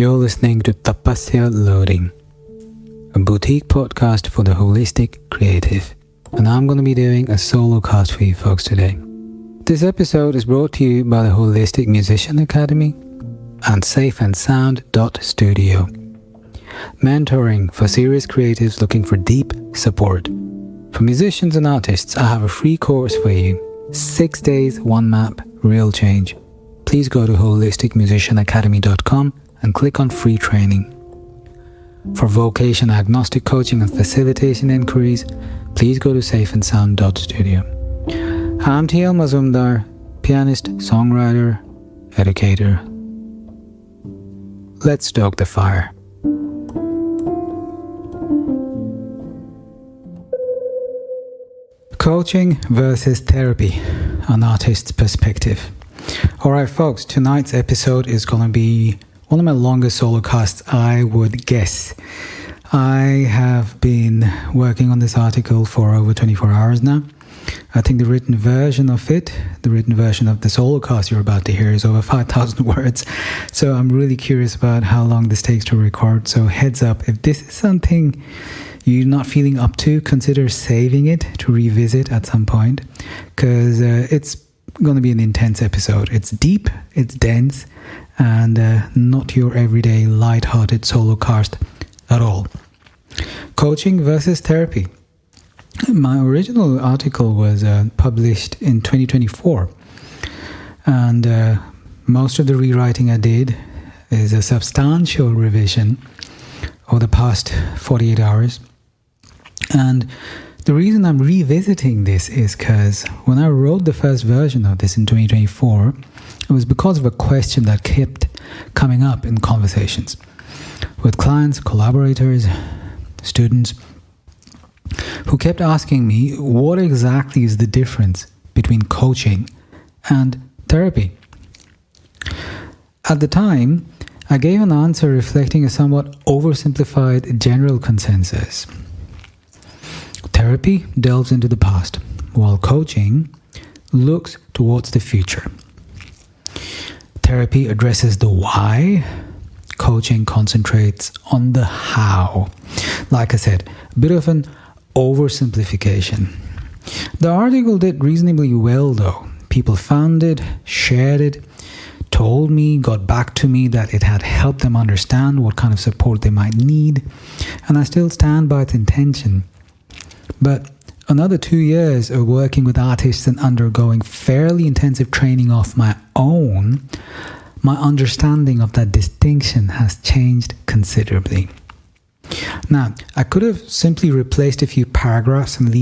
You're listening to Tapasya Loading, a boutique podcast for the holistic creative. And I'm going to be doing a solo cast for you folks today. This episode is brought to you by the Holistic Musician Academy and safeandsound.studio. Mentoring for serious creatives looking for deep support. For musicians and artists, I have a free course for you. 6 days, 1 map, real change. Please go to holisticmusicianacademy.com and click on free training. For vocation agnostic coaching and facilitation inquiries, please go to safeandsound.studio. I'm TL Mazumdar, pianist, songwriter, educator. Let's stoke the fire. Coaching versus therapy, an artist's perspective. Alright folks, tonight's episode is going to be one of my longest solo casts, I would guess. I have been working on this article for over 24 hours now. I think the written version of the solo cast you're about to hear is over 5,000 words. So I'm really curious about how long this takes to record. So heads up, if this is something you're not feeling up to, consider saving it to revisit at some point, because it's going to be an intense episode. It's deep, it's dense, and not your everyday light-hearted solo cast at all. Coaching versus therapy. My original article was published in 2024, and most of the rewriting I did is a substantial revision over the past 48 hours. And the reason I'm revisiting this is because when I wrote the first version of this in 2024, it was because of a question that kept coming up in conversations with clients, collaborators, students, who kept asking me what exactly is the difference between coaching and therapy. At the time, I gave an answer reflecting a somewhat oversimplified general consensus. Therapy delves into the past, while coaching looks towards the future. Therapy addresses the why, coaching concentrates on the how. Like I said, a bit of an oversimplification. The article did reasonably well though. People found it, shared it, told me, got back to me that it had helped them understand what kind of support they might need, and I still stand by its intention. But another 2 years of working with artists and undergoing fairly intensive training of my own, my understanding of that distinction has changed considerably. Now, I could have simply replaced a few paragraphs and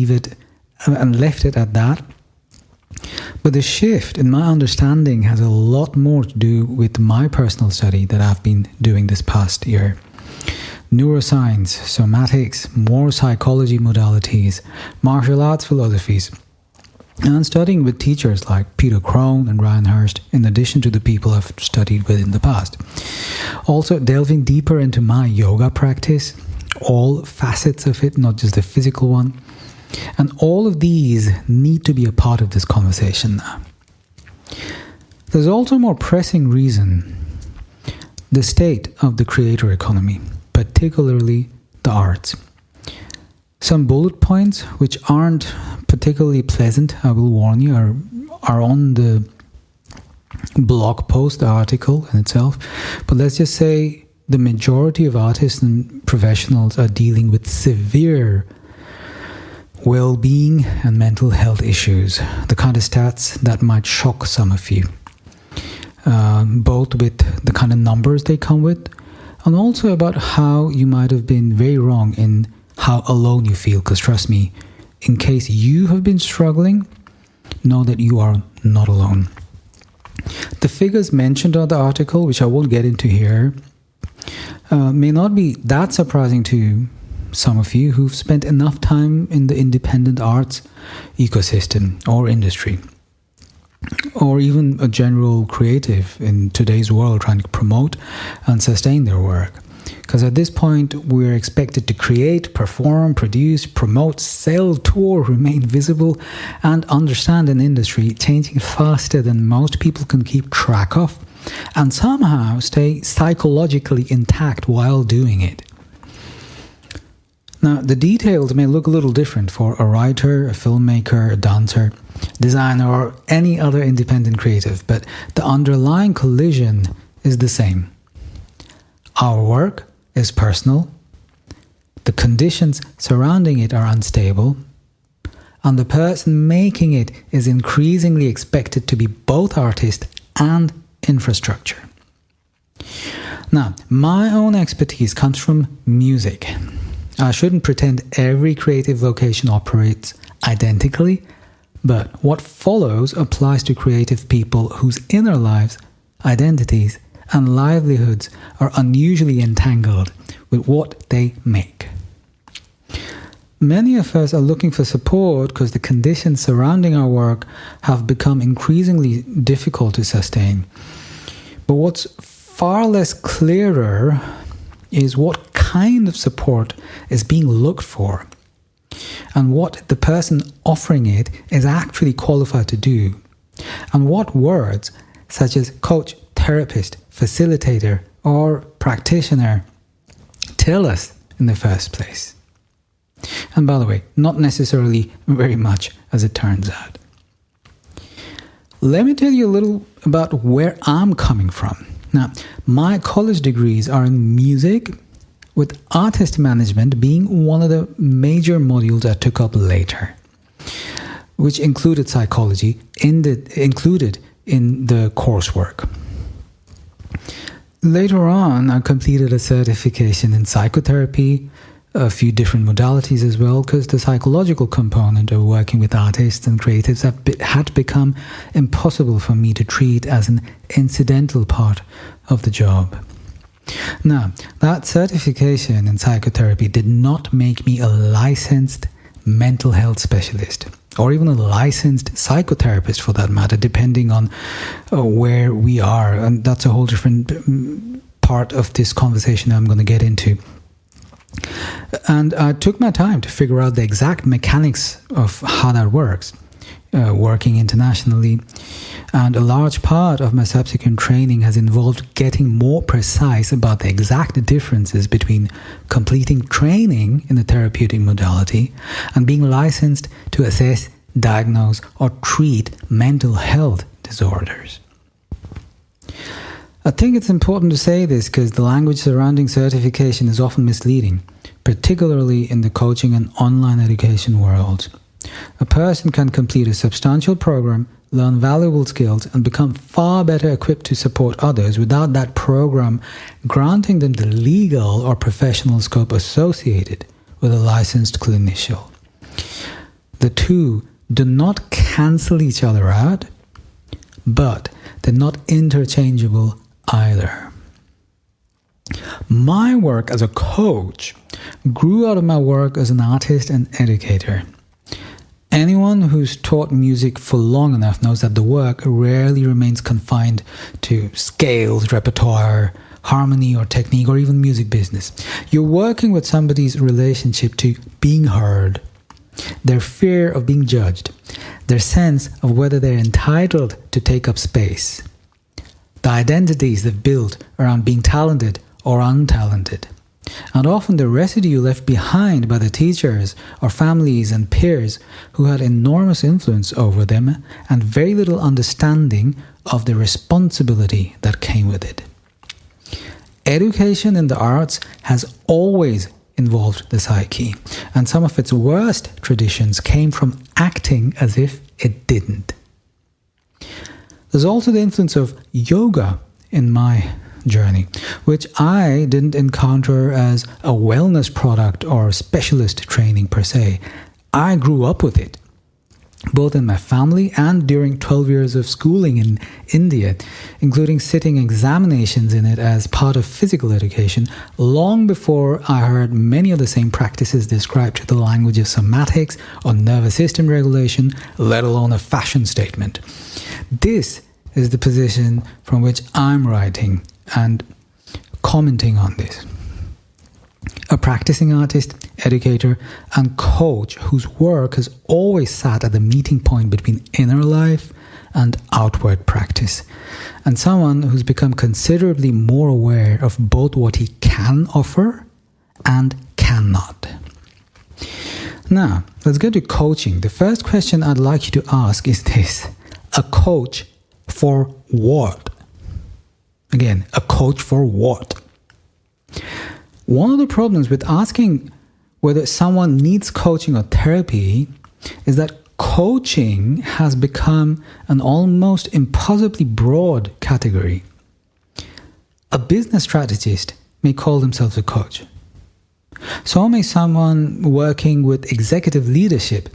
left it at that. But the shift in my understanding has a lot more to do with my personal study that I've been doing this past year. Neuroscience, somatics, more psychology modalities, martial arts philosophies, and studying with teachers like Peter Crone and Ryan Hurst, in addition to the people I've studied with in the past. Also delving deeper into my yoga practice, all facets of it, not just the physical one. And all of these need to be a part of this conversation now. There's also a more pressing reason: the state of the creator economy, particularly the arts. Some bullet points, which aren't particularly pleasant, I will warn you, are on the blog post, the article in itself. But let's just say the majority of artists and professionals are dealing with severe well-being and mental health issues, the kind of stats that might shock some of you, both with the kind of numbers they come with, and also about how you might have been very wrong in how alone you feel. Because trust me, in case you have been struggling, know that you are not alone. The figures mentioned on the article, which I won't get into here, may not be that surprising to some of you who've spent enough time in the independent arts ecosystem or industry, or even a general creative in today's world trying to promote and sustain their work. Because at this point, we're expected to create, perform, produce, promote, sell, tour, remain visible, and understand an industry changing faster than most people can keep track of, and somehow stay psychologically intact while doing it. Now, the details may look a little different for a writer, a filmmaker, a dancer, designer, or any other independent creative, but the underlying collision is the same. Our work is personal, the conditions surrounding it are unstable, and the person making it is increasingly expected to be both artist and infrastructure. Now, my own expertise comes from music. I shouldn't pretend every creative vocation operates identically, but what follows applies to creative people whose inner lives, identities, and livelihoods are unusually entangled with what they make. Many of us are looking for support because the conditions surrounding our work have become increasingly difficult to sustain. But what's far less clearer is what kind of support is being looked for and what the person offering it is actually qualified to do, and what words such as coach, therapist, facilitator, or practitioner tell us in the first place. And by the way, not necessarily very much, as it turns out. Let me tell you a little about where I'm coming from. Now, my college degrees are in music, with artist management being one of the major modules I took up later, which included psychology included in the coursework. Later on, I completed a certification in psychotherapy, a few different modalities as well, because the psychological component of working with artists and creatives had become impossible for me to treat as an incidental part of the job. Now, that certification in psychotherapy did not make me a licensed mental health specialist, or even a licensed psychotherapist for that matter, depending on where we are. And that's a whole different part of this conversation I'm going to get into. And I took my time to figure out the exact mechanics of how that works, working internationally. And a large part of my subsequent training has involved getting more precise about the exact differences between completing training in a therapeutic modality and being licensed to assess, diagnose, or treat mental health disorders. I think it's important to say this because the language surrounding certification is often misleading, particularly in the coaching and online education world. A person can complete a substantial program, learn valuable skills, and become far better equipped to support others without that program granting them the legal or professional scope associated with a licensed clinician. The two do not cancel each other out, but they're not interchangeable either. My work as a coach grew out of my work as an artist and educator. Anyone who's taught music for long enough knows that the work rarely remains confined to scales, repertoire, harmony or technique, or even music business. You're working with somebody's relationship to being heard, their fear of being judged, their sense of whether they're entitled to take up space, the identities they've built around being talented or untalented, and often the residue left behind by the teachers or families and peers who had enormous influence over them and very little understanding of the responsibility that came with it. Education in the arts has always involved the psyche, and some of its worst traditions came from acting as if it didn't. There's also the influence of yoga in my journey, which I didn't encounter as a wellness product or specialist training per se. I grew up with it, both in my family and during 12 years of schooling in India, including sitting examinations in it as part of physical education, long before I heard many of the same practices described through the language of somatics or nervous system regulation, let alone a fashion statement. This is the position from which I'm writing and commenting on this. A practicing artist, educator, and coach whose work has always sat at the meeting point between inner life and outward practice, and someone who's become considerably more aware of both what he can offer and cannot. Now, let's go to coaching. The first question I'd like you to ask is this: a coach for what? Again, a coach for what? One of the problems with asking whether someone needs coaching or therapy is that coaching has become an almost impossibly broad category. A business strategist may call themselves a coach. So may someone working with executive leadership,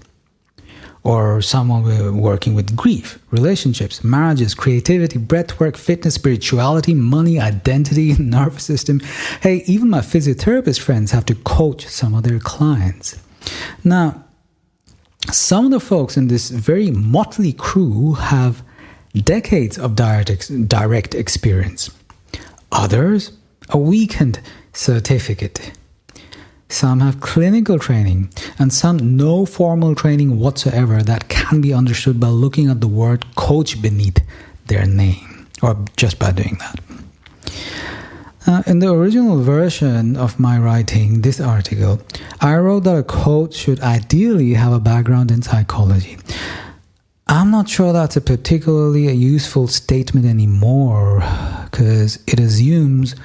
or someone working with grief, relationships, marriages, creativity, breathwork, fitness, spirituality, money, identity, nervous system. Hey, even my physiotherapist friends have to coach some of their clients. Now, some of the folks in this very motley crew have decades of direct experience. Others, a weekend certificate. Some have clinical training, and some no formal training whatsoever that can be understood by looking at the word coach beneath their name, or just by doing that. In the original version of my writing, this article, I wrote that a coach should ideally have a background in psychology. I'm not sure that's a particularly useful statement anymore, because it assumes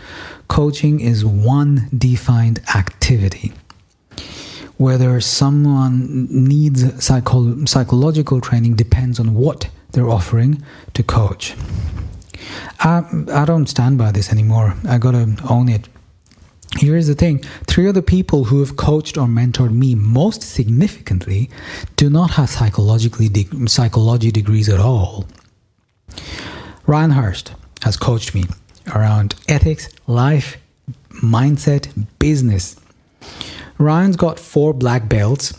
coaching is one defined activity. Whether someone needs psychological training depends on what they're offering to coach. I don't stand by this anymore. I gotta own it. Here's the thing. 3 of the people who have coached or mentored me most significantly do not have psychology degrees at all. Ryan Hurst has coached me around ethics, life, mindset, business. Ryan's got 4 black belts,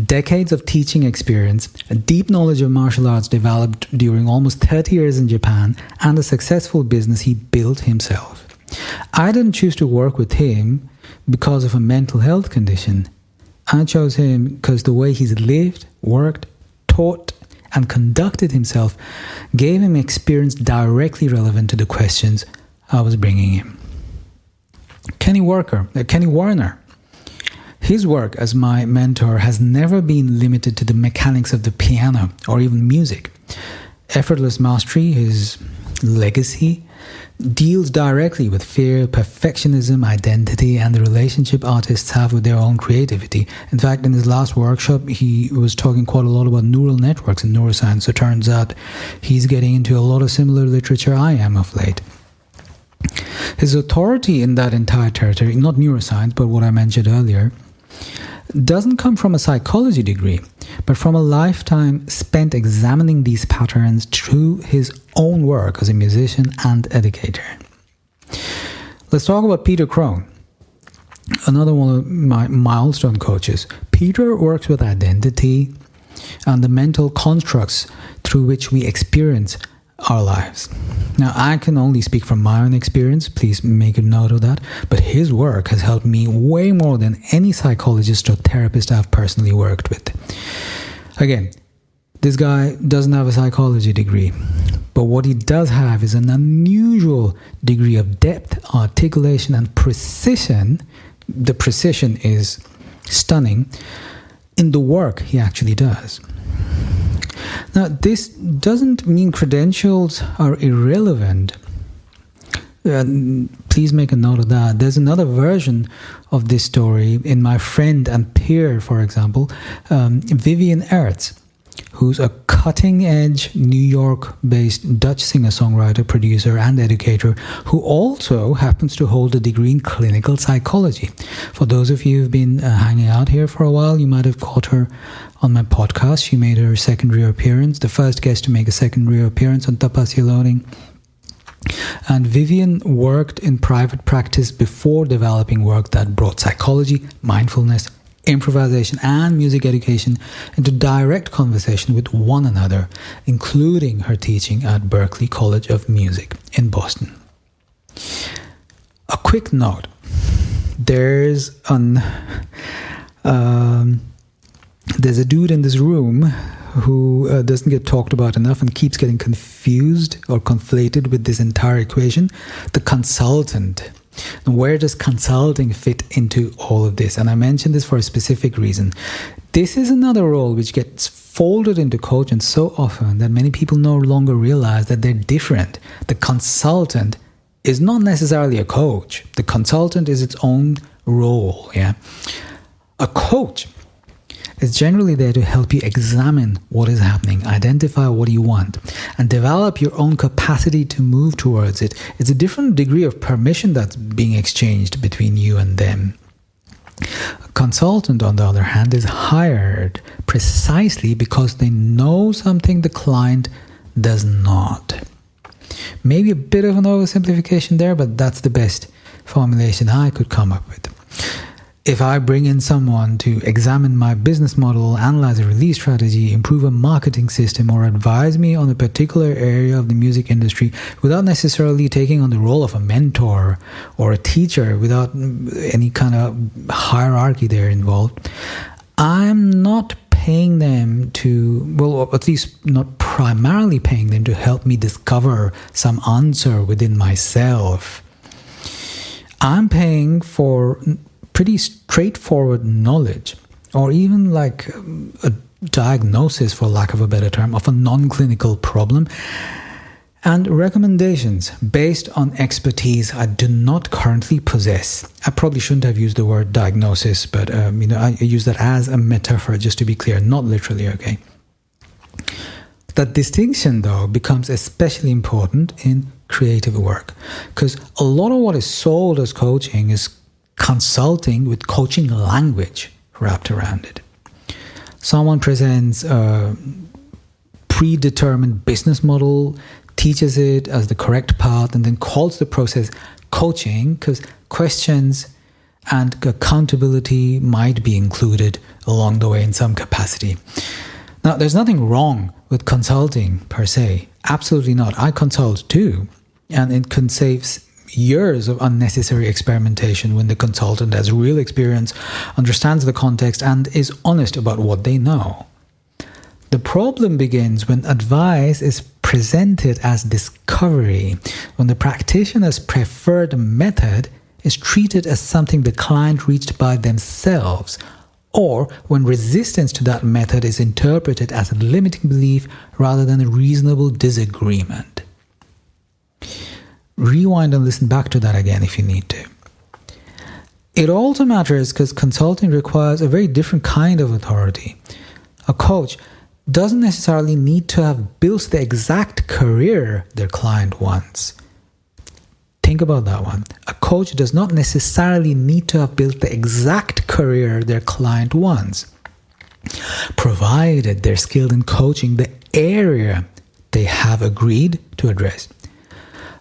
decades of teaching experience, a deep knowledge of martial arts developed during almost 30 years in Japan, and a successful business he built himself. I didn't choose to work with him because of a mental health condition. I chose him because the way he's lived, worked, taught, and conducted himself gave him experience directly relevant to the questions I was bringing him. Kenny Warner. His work as my mentor has never been limited to the mechanics of the piano or even music. Effortless Mastery, his legacy, deals directly with fear, perfectionism, identity, and the relationship artists have with their own creativity. In fact, in his last workshop, he was talking quite a lot about neural networks and neuroscience. So it turns out he's getting into a lot of similar literature I am of late. His authority in that entire territory, not neuroscience, but what I mentioned earlier, doesn't come from a psychology degree, but from a lifetime spent examining these patterns through his own work as a musician and educator. Let's talk about Peter Crone, another one of my milestone coaches. Peter works with identity and the mental constructs through which we experience our lives. Now, I can only speak from my own experience, please make a note of that, but his work has helped me way more than any psychologist or therapist I've personally worked with. Again, this guy doesn't have a psychology degree, but what he does have is an unusual degree of depth, articulation, and precision. The precision is stunning in the work he actually does. Now, this doesn't mean credentials are irrelevant. Please make a note of that. There's another version of this story in my friend and peer, for example, Vivian Ertz, who's a cutting-edge New York-based Dutch singer-songwriter, producer, and educator, who also happens to hold a degree in clinical psychology. For those of you who've been hanging out here for a while, you might have caught her on my podcast. She made her secondary appearance, the first guest to make a secondary appearance on Tapasya Loading. And Vivian worked in private practice before developing work that brought psychology, mindfulness, improvisation, and music education into direct conversation with one another, including her teaching at Berklee College of Music in Boston. A quick note. There's a dude in this room who doesn't get talked about enough and keeps getting confused or conflated with this entire equation, the consultant. Where does consulting fit into all of this? And I mentioned this for a specific reason. This is another role which gets folded into coaching so often that many people no longer realize that they're different. The consultant is not necessarily a coach. The consultant is its own role. Yeah, a coach is generally there to help you examine what is happening, identify what you want, and develop your own capacity to move towards it. It's a different degree of permission that's being exchanged between you and them. A consultant, on the other hand, is hired precisely because they know something the client does not. Maybe a bit of an oversimplification there, but that's the best formulation I could come up with. If I bring in someone to examine my business model, analyze a release strategy, improve a marketing system, or advise me on a particular area of the music industry without necessarily taking on the role of a mentor or a teacher, without any kind of hierarchy there involved, I'm not paying them to, well, at least not primarily paying them to help me discover some answer within myself. I'm paying for pretty straightforward knowledge, or even like a diagnosis, for lack of a better term, of a non-clinical problem, and recommendations based on expertise I do not currently possess. I probably shouldn't have used the word diagnosis, but I use that as a metaphor, just to be clear, not literally, okay? That distinction, though, becomes especially important in creative work, because a lot of what is sold as coaching is consulting with coaching language wrapped around it. Someone presents a predetermined business model, teaches it as the correct path, and then calls the process coaching because questions and accountability might be included along the way in some capacity. Now, there's nothing wrong with consulting per se. Absolutely not. I consult too, and it can save years of unnecessary experimentation when the consultant has real experience, understands the context, and is honest about what they know. The problem begins when advice is presented as discovery, when the practitioner's preferred method is treated as something the client reached by themselves, or when resistance to that method is interpreted as a limiting belief rather than a reasonable disagreement. Rewind and listen back to that again if you need to. It also matters because consulting requires a very different kind of authority. A coach doesn't necessarily need to have built the exact career their client wants. Think about that one. A coach does not necessarily need to have built the exact career their client wants, provided they're skilled in coaching the area they have agreed to address.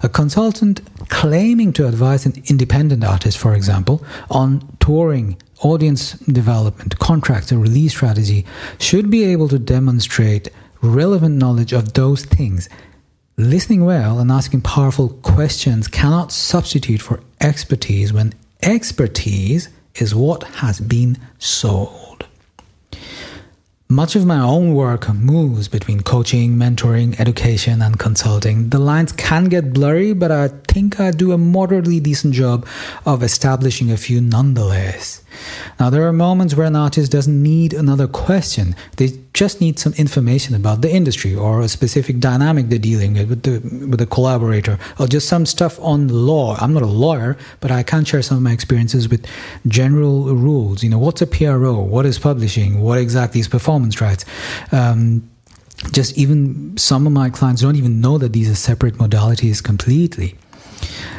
A consultant claiming to advise an independent artist, for example, on touring, audience development, contracts, and release strategy should be able to demonstrate relevant knowledge of those things. Listening well and asking powerful questions cannot substitute for expertise when expertise is what has been sold. Much of my own work moves between coaching, mentoring, education, and consulting. The lines can get blurry, but I think I do a moderately decent job of establishing a few nonetheless. Now, there are moments where an artist doesn't need another question. They just need some information about the industry or a specific dynamic they're dealing with a collaborator, or just some stuff on law. I'm not a lawyer, but I can share some of my experiences with general rules. What's a PRO? What is publishing? What exactly is performance rights? Just even some of my clients don't even know that these are separate modalities completely.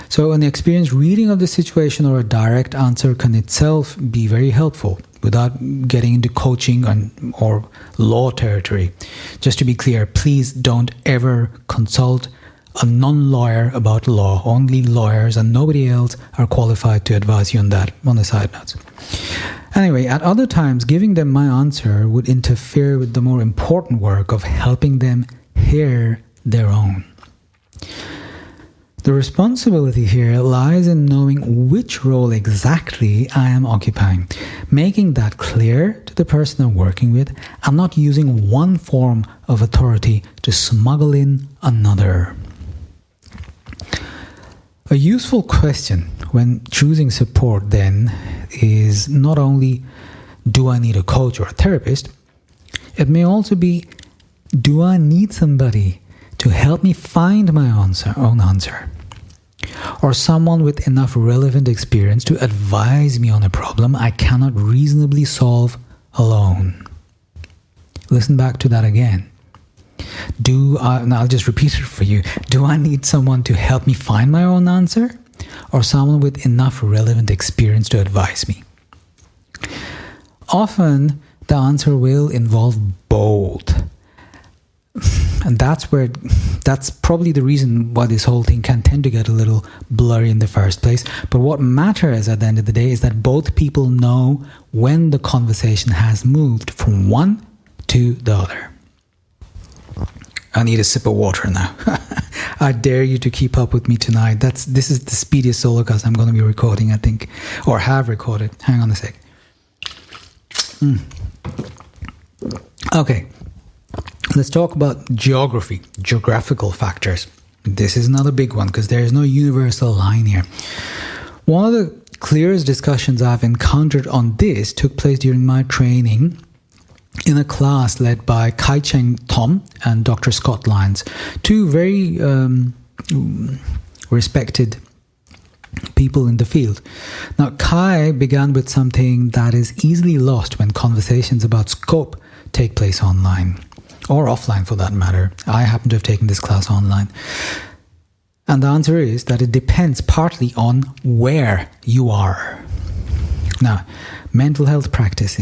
So an experienced reading of the situation or a direct answer can itself be very helpful without getting into coaching or law territory. Just to be clear, please don't ever consult a non-lawyer about law. Only lawyers and nobody else are qualified to advise you on that, on the side notes. Anyway, at other times, giving them my answer would interfere with the more important work of helping them hear their own. The responsibility here lies in knowing which role exactly I am occupying, making that clear to the person I'm working with, and not using one form of authority to smuggle in another. A useful question when choosing support then is not only, do I need a coach or a therapist? It may also be, do I need somebody to help me find my own answer? Or someone with enough relevant experience to advise me on a problem I cannot reasonably solve alone? Listen back to that again. And I'll just repeat it for you. Do I need someone to help me find my own answer? Or someone with enough relevant experience to advise me? Often, the answer will involve both. And that's probably the reason why this whole thing can tend to get a little blurry in the first place. But what matters at the end of the day is that both people know when the conversation has moved from one to the other. I need a sip of water now. I dare you to keep up with me tonight. This is the speediest solocast I'm going to be recording, I think. Or have recorded. Hang on a sec. Okay. Let's talk about geographical factors. This is another big one because there is no universal line here. One of the clearest discussions I've encountered on this took place during my training in a class led by Kai Cheng Thom and Dr. Scott Lyons, two very respected people in the field. Now, Kai began with something that is easily lost when conversations about scope take place online. Or offline for that matter. I happen to have taken this class online. And the answer is that it depends partly on where you are. Now, mental health practice,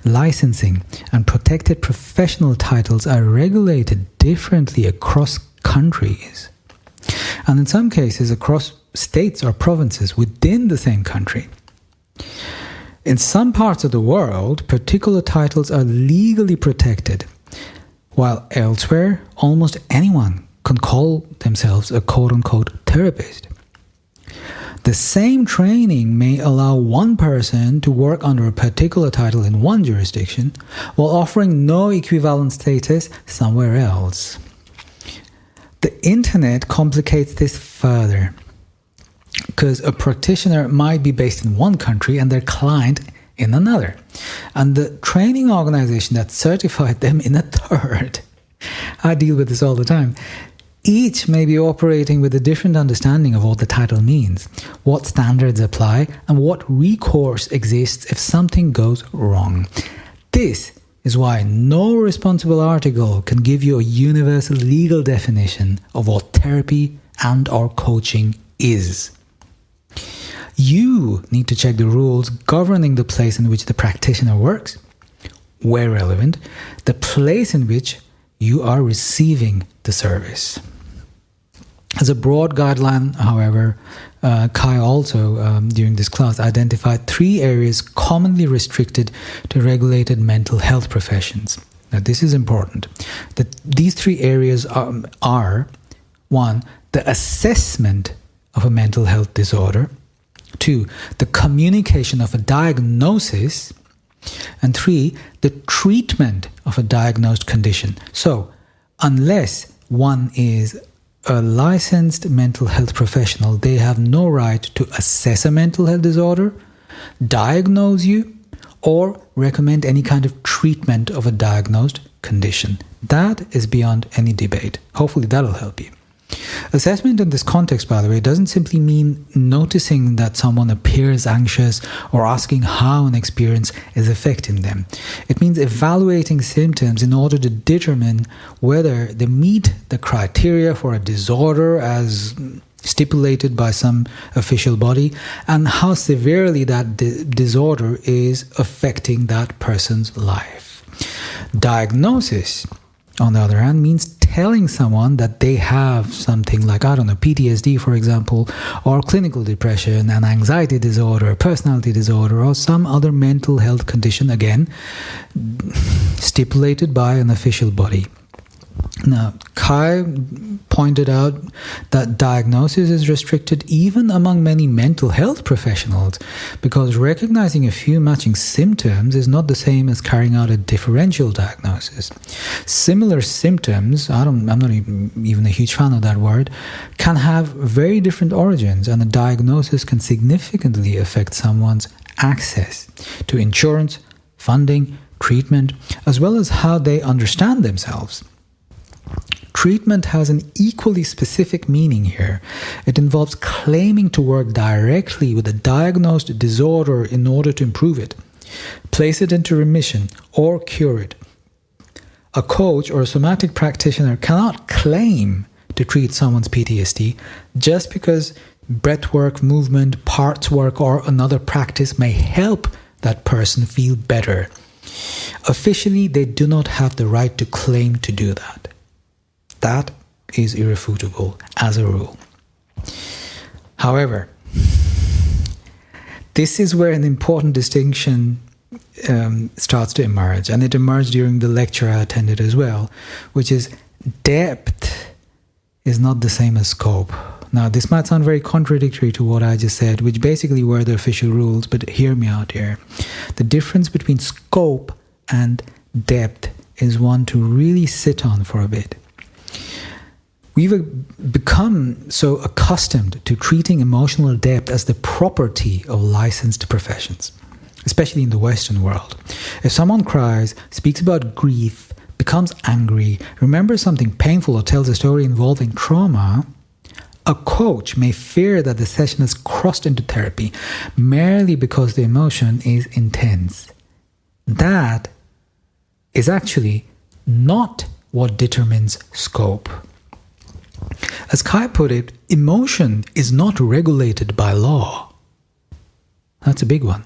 licensing, and protected professional titles are regulated differently across countries. And in some cases across states or provinces within the same country. In some parts of the world, particular titles are legally protected, while elsewhere, almost anyone can call themselves a quote-unquote therapist. The same training may allow one person to work under a particular title in one jurisdiction, while offering no equivalent status somewhere else. The internet complicates this further, because a practitioner might be based in one country and their client in another, and the training organization that certified them in a third. I deal with this all the time. Each may be operating with a different understanding of what the title means, what standards apply, and what recourse exists if something goes wrong. This is why no responsible article can give you a universal legal definition of what therapy and/or coaching is. You need to check the rules governing the place in which the practitioner works, where relevant, the place in which you are receiving the service. As a broad guideline, however, Kai also, during this class, identified 3 areas commonly restricted to regulated mental health professions. Now, this is important. These 3 areas are 1, the assessment of a mental health disorder, 2, the communication of a diagnosis, and 3, the treatment of a diagnosed condition. So, unless one is a licensed mental health professional, they have no right to assess a mental health disorder, diagnose you, or recommend any kind of treatment of a diagnosed condition. That is beyond any debate. Hopefully that'll help you. Assessment in this context, by the way, doesn't simply mean noticing that someone appears anxious or asking how an experience is affecting them. It means evaluating symptoms in order to determine whether they meet the criteria for a disorder as stipulated by some official body and how severely that disorder is affecting that person's life. Diagnosis, on the other hand, means telling someone that they have something like, PTSD, for example, or clinical depression, an anxiety disorder, personality disorder, or some other mental health condition, again, stipulated by an official body. Now, Kai pointed out that diagnosis is restricted even among many mental health professionals because recognizing a few matching symptoms is not the same as carrying out a differential diagnosis. Similar symptoms, I'm not even a huge fan of that word, can have very different origins, and a diagnosis can significantly affect someone's access to insurance, funding, treatment, as well as how they understand themselves. Treatment has an equally specific meaning here. It involves claiming to work directly with a diagnosed disorder in order to improve it, place it into remission, or cure it. A coach or a somatic practitioner cannot claim to treat someone's PTSD just because breathwork, movement, parts work, or another practice may help that person feel better. Officially, they do not have the right to claim to do that. That is irrefutable as a rule. However, this is where an important distinction starts to emerge, and it emerged during the lecture I attended as well, which is depth is not the same as scope. Now, this might sound very contradictory to what I just said, which basically were the official rules, but hear me out here. The difference between scope and depth is one to really sit on for a bit. We've become so accustomed to treating emotional depth as the property of licensed professions, especially in the Western world. If someone cries, speaks about grief, becomes angry, remembers something painful, or tells a story involving trauma, a coach may fear that the session has crossed into therapy merely because the emotion is intense. That is actually not what determines scope. As Kai put it, emotion is not regulated by law. That's a big one.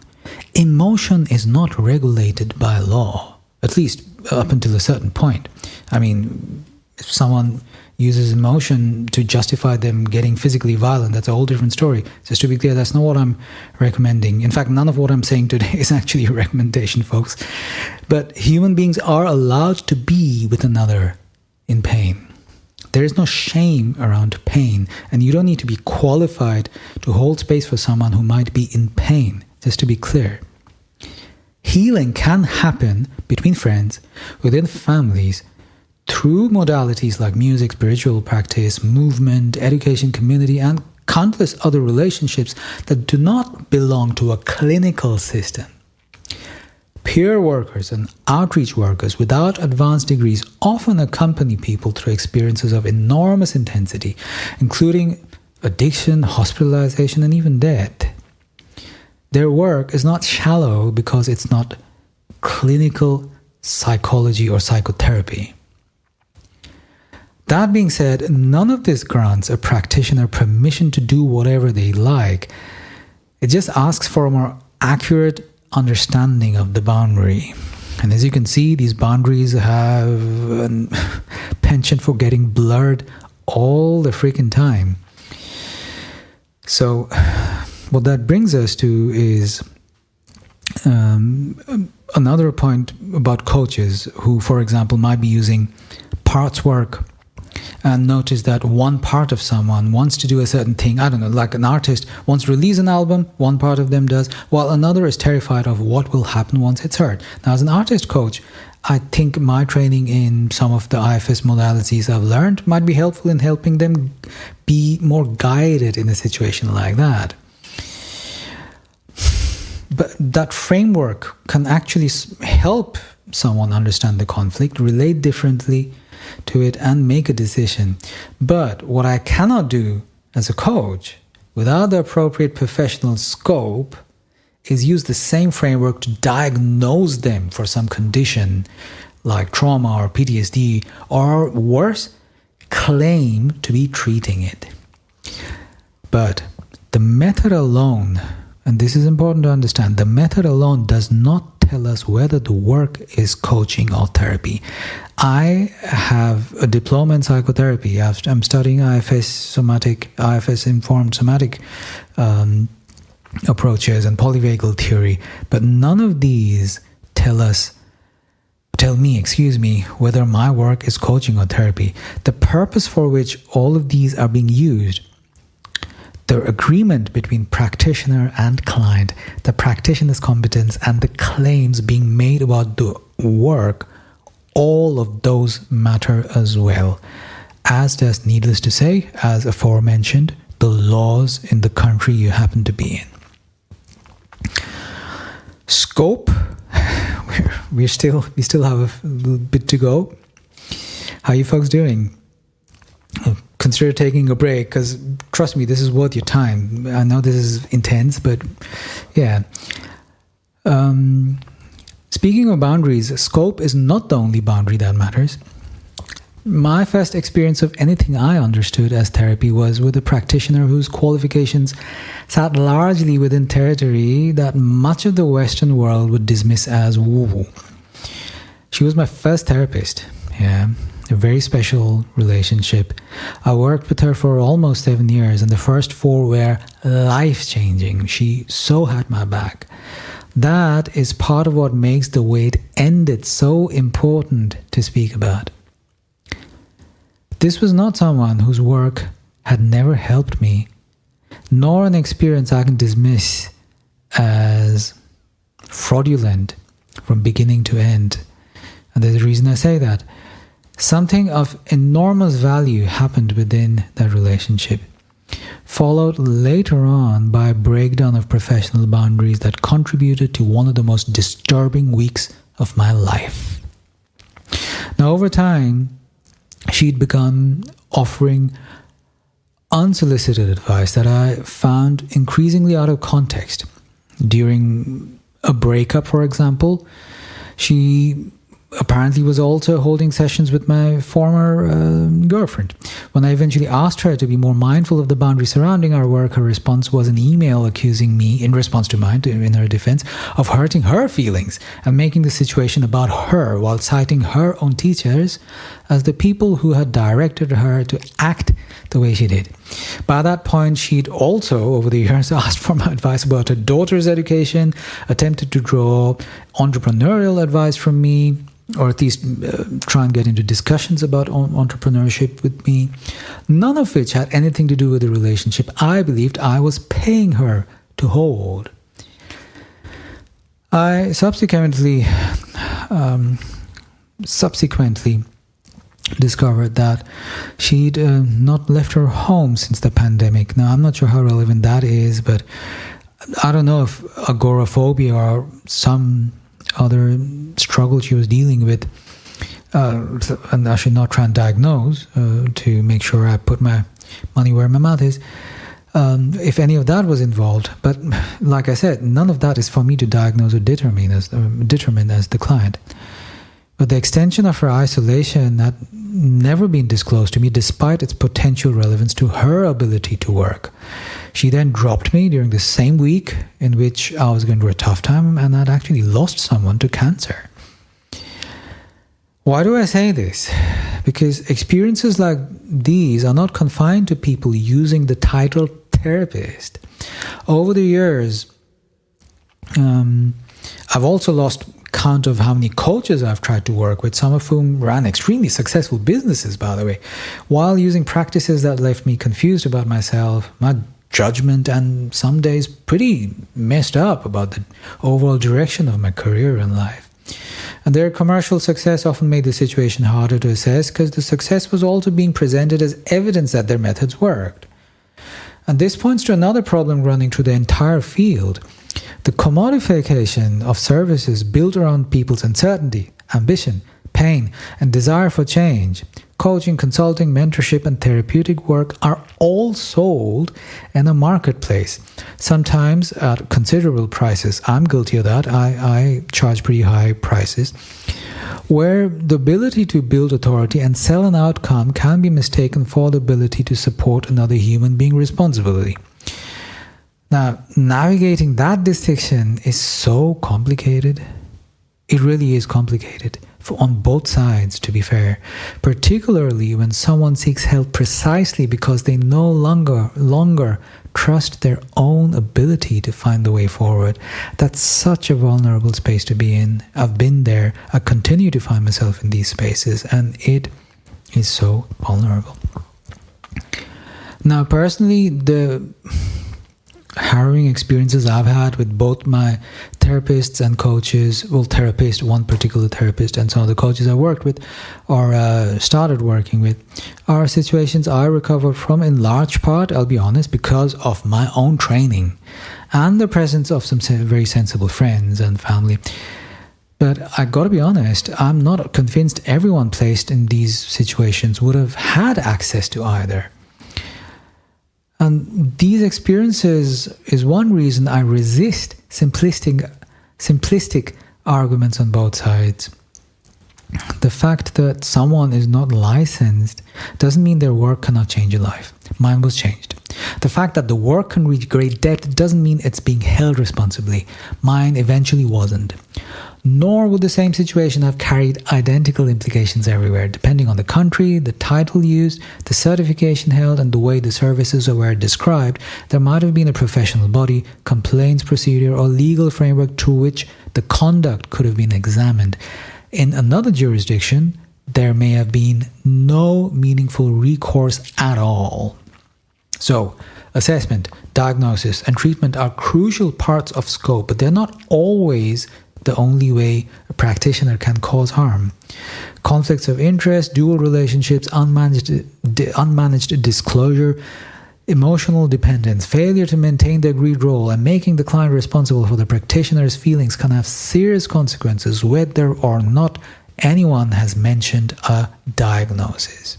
Emotion is not regulated by law, at least up until a certain point. I mean, if someone uses emotion to justify them getting physically violent, that's a whole different story. Just to be clear, that's not what I'm recommending. In fact, none of what I'm saying today is actually a recommendation, folks. But human beings are allowed to be with another in pain. There is no shame around pain, and you don't need to be qualified to hold space for someone who might be in pain, just to be clear. Healing can happen between friends, within families, through modalities like music, spiritual practice, movement, education, community, and countless other relationships that do not belong to a clinical system. Peer workers and outreach workers without advanced degrees often accompany people through experiences of enormous intensity, including addiction, hospitalization, and even death. Their work is not shallow because it's not clinical psychology or psychotherapy. That being said, none of this grants a practitioner permission to do whatever they like. It just asks for a more accurate understanding of the boundary. And as you can see, these boundaries have a penchant for getting blurred all the freaking time. So what that brings us to is another point about coaches who, for example, might be using parts work and notice that one part of someone wants to do a certain thing. I don't know, like an artist wants to release an album, one part of them does, while another is terrified of what will happen once it's heard. Now, as an artist coach, I think my training in some of the IFS modalities I've learned might be helpful in helping them be more guided in a situation like that. But that framework can actually help someone understand the conflict, relate differently to it, and make a decision. But what I cannot do as a coach without the appropriate professional scope is use the same framework to diagnose them for some condition like trauma or PTSD, or worse, claim to be treating it. But the method alone, and this is important to understand, the method alone does not tell us whether the work is coaching or therapy. I have a diploma in psychotherapy. I'm studying IFS-informed somatic approaches and polyvagal theory, but none of these tell us tell me, whether my work is coaching or therapy, the purpose for which all of these are being used, the agreement between practitioner and client, the practitioner's competence, and the claims being made about the work, all of those matter as well. As does, needless to say, as aforementioned, the laws in the country you happen to be in. Scope, we still have a little bit to go. How are you folks doing? Consider taking a break, because trust me, this is worth your time. I know this is intense, but yeah. Speaking of boundaries, scope is not the only boundary that matters. My first experience of anything I understood as therapy was with a practitioner whose qualifications sat largely within territory that much of the Western world would dismiss as woo-woo. She was my first therapist, a very special relationship. I worked with her for almost 7 years, and the first 4 were life-changing. She so had my back. That is part of what makes the way it ended so important to speak about. This was not someone whose work had never helped me, nor an experience I can dismiss as fraudulent from beginning to end. And there's a reason I say that. Something of enormous value happened within that relationship, followed later on by a breakdown of professional boundaries that contributed to one of the most disturbing weeks of my life. Now, over time, she'd begun offering unsolicited advice that I found increasingly out of context. During a breakup, for example, she apparently was also holding sessions with my former girlfriend. When I eventually asked her to be more mindful of the boundaries surrounding our work, her response was an email accusing me, in response to mine, in her defense, of hurting her feelings and making the situation about her, while citing her own teachers as the people who had directed her to act the way she did. By that point, she'd also, over the years, asked for my advice about her daughter's education, attempted to draw entrepreneurial advice from me, or at least try and get into discussions about entrepreneurship with me, none of which had anything to do with the relationship I believed I was paying her to hold. I subsequently discovered that she'd not left her home since the pandemic. Now, I'm not sure how relevant that is, but I don't know if agoraphobia or some other struggle she was dealing with, and I should not try and diagnose to make sure I put my money where my mouth is, if any of that was involved. But like I said, none of that is for me to diagnose or determine as the client. But the extension of her isolation had never been disclosed to me, despite its potential relevance to her ability to work. She then dropped me during the same week in which I was going through a tough time, and I'd actually lost someone to cancer. Why do I say this? Because experiences like these are not confined to people using the title therapist. Over the years, I've also lost count of how many coaches I've tried to work with, some of whom ran extremely successful businesses, by the way, while using practices that left me confused about myself, my judgment, and some days pretty messed up about the overall direction of my career and life. And their commercial success often made the situation harder to assess, because the success was also being presented as evidence that their methods worked. And this points to another problem running through the entire field: the commodification of services built around people's uncertainty, ambition, pain, and desire for change. Coaching, consulting, mentorship, and therapeutic work are all sold in a marketplace, sometimes at considerable prices. I'm guilty of that. I charge pretty high prices, where the ability to build authority and sell an outcome can be mistaken for the ability to support another human being responsibly. Now, navigating that distinction is so complicated. It really is complicated. on both sides, to be fair, particularly when someone seeks help precisely because they no longer trust their own ability to find the way forward. That's such a vulnerable space to be in. I've been there. I continue to find myself in these spaces, and it is so vulnerable. Now, personally, the harrowing experiences I've had with both my therapists and coaches, one particular therapist, and some of the coaches I worked with or started working with, are situations I recovered from in large part, I'll be honest, because of my own training and the presence of some very sensible friends and family. But I gotta be honest, I'm not convinced everyone placed in these situations would have had access to either. And these experiences is one reason I resist simplistic arguments on both sides. The fact that someone is not licensed doesn't mean their work cannot change a life. Mine was changed. The fact that the work can reach great depth doesn't mean it's being held responsibly. Mine eventually wasn't. Nor would the same situation have carried identical implications everywhere. Depending on the country, the title used, the certification held, and the way the services were described, there might have been a professional body, complaints procedure, or legal framework through which the conduct could have been examined. In another jurisdiction, there may have been no meaningful recourse at all. So, assessment, diagnosis, and treatment are crucial parts of scope, but they're not always the only way a practitioner can cause harm. Conflicts of interest, dual relationships, unmanaged disclosure, emotional dependence, failure to maintain the agreed role, and making the client responsible for the practitioner's feelings can have serious consequences whether or not anyone has mentioned a diagnosis.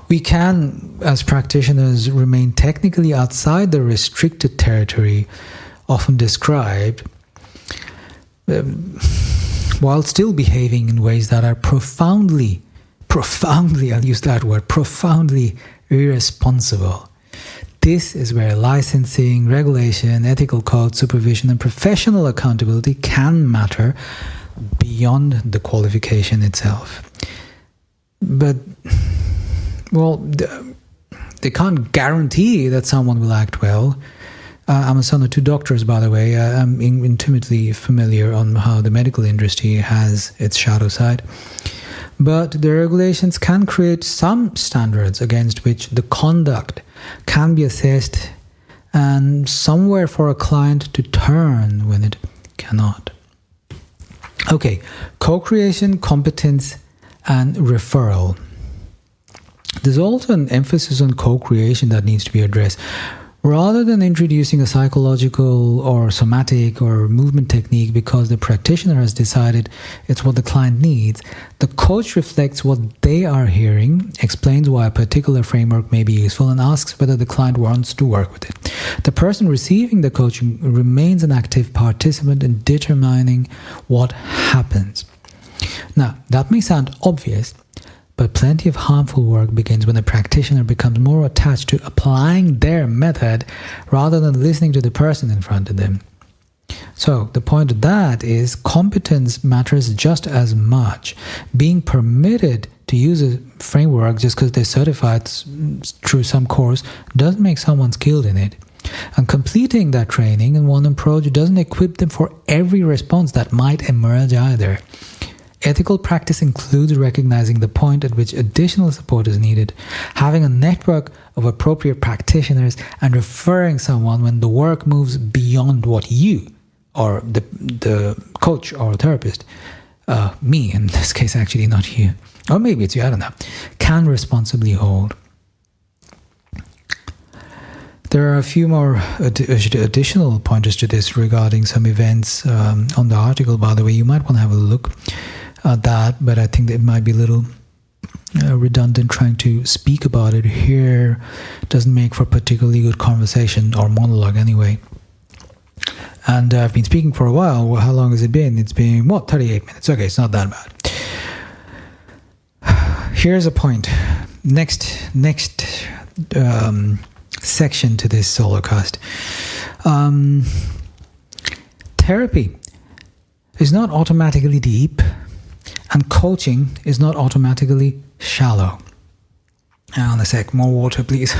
We can, as practitioners, remain technically outside the restricted territory often described, while still behaving in ways that are profoundly, I'll use that word, profoundly irresponsible. This is where licensing, regulation, ethical code, supervision, and professional accountability can matter beyond the qualification itself. But, well, they can't guarantee that someone will act well. I'm a son of two doctors, by the way. I'm intimately familiar on how the medical industry has its shadow side. But the regulations can create some standards against which the conduct can be assessed and somewhere for a client to turn when it cannot. Okay, co-creation, competence, and referral. There's also an emphasis on co-creation that needs to be addressed. Rather than introducing a psychological or somatic or movement technique because the practitioner has decided it's what the client needs, the coach reflects what they are hearing, explains why a particular framework may be useful, and asks whether the client wants to work with it. The person receiving the coaching remains an active participant in determining what happens. Now, that may sound obvious, but plenty of harmful work begins when the practitioner becomes more attached to applying their method rather than listening to the person in front of them. So the point of that is competence matters just as much. Being permitted to use a framework just because they're certified through some course doesn't make someone skilled in it. And completing that training in one approach doesn't equip them for every response that might emerge either. Ethical practice includes recognizing the point at which additional support is needed, having a network of appropriate practitioners, and referring someone when the work moves beyond what you, or the coach or therapist, me in this case actually, not you, or maybe it's you, I don't know, can responsibly hold. There are a few more additional pointers to this regarding some events on the article, by the way. You might want to have a look at that, but I think that it might be a little redundant trying to speak about it here. It doesn't make for particularly good conversation or monologue anyway. And I've been speaking for a while. Well, how long has it been? It's been, 38 minutes. Okay, it's not that bad. Here's a point. Next section to this solocast. Therapy is not automatically deep, and coaching is not automatically shallow. Hang on a sec, more water please.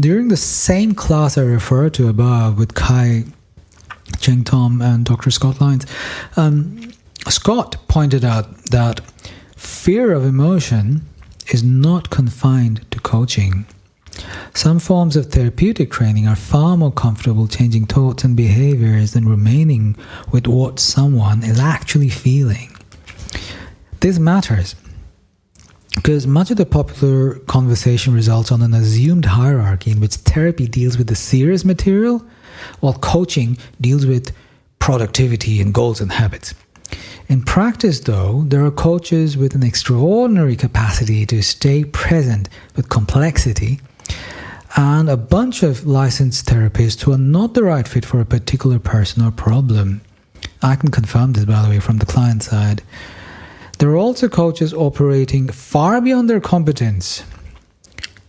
During the same class I referred to above with Kai Cheng Tom and Dr. Scott Lyons, Scott pointed out that fear of emotion is not confined to coaching. Some forms of therapeutic training are far more comfortable changing thoughts and behaviors than remaining with what someone is actually feeling. This matters because much of the popular conversation results on an assumed hierarchy in which therapy deals with the serious material, while coaching deals with productivity and goals and habits. In practice, though, there are coaches with an extraordinary capacity to stay present with complexity, and a bunch of licensed therapists who are not the right fit for a particular person or problem. I can confirm this, by the way, from the client side. There are also coaches operating far beyond their competence,